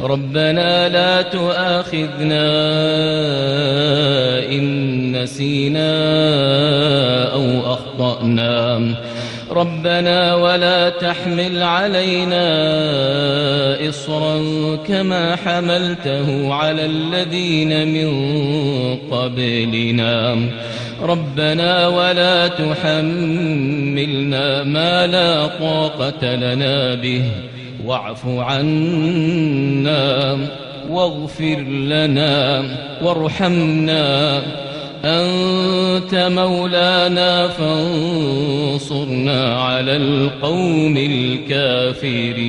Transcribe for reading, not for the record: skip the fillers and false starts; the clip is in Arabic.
ربنا لا تؤاخذنا إن نسينا أو أخطأنا ربنا ولا تحمل علينا إصرا كما حملته على الذين من قبلنا ربنا ولا تحملنا ما لا طاقة لنا به واعف عنا واغفر لنا وارحمنا أنت مولانا فانصرنا على القوم الكافرين.